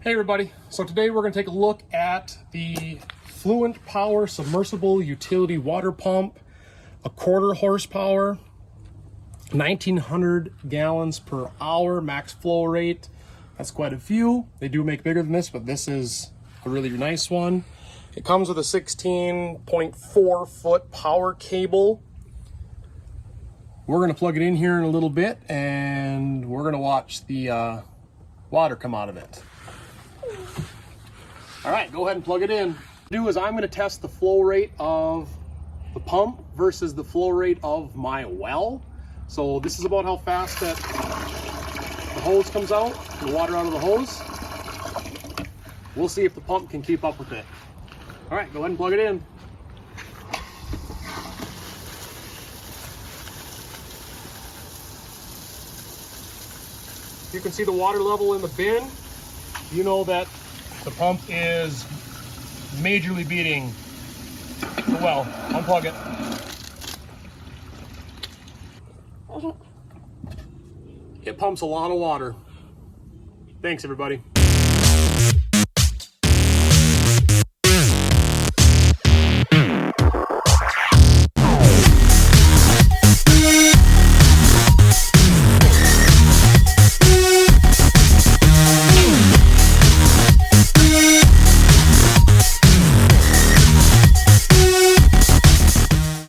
Hey everybody, so today we're going to take a look at the FLUENTPOWER Submersible Utility Water Pump, a 1/4 horsepower, 1900 gallons per hour, max flow rate. That's quite a few. They do make bigger than this, but this is a really nice one. It comes with a 16.4 foot power cable. We're going to plug it in here in a little bit and we're going to watch the water come out of it. All right, go ahead and plug it in. What I'm gonna do is I'm gonna test the flow rate of the pump versus the flow rate of my well. So this is about how fast that the hose comes out, the water out of the hose. We'll see if the pump can keep up with it. All right, go ahead and plug it in. You can see the water level in the bin. You know that the pump is majorly beating the well. Unplug it. It pumps a lot of water. Thanks, everybody.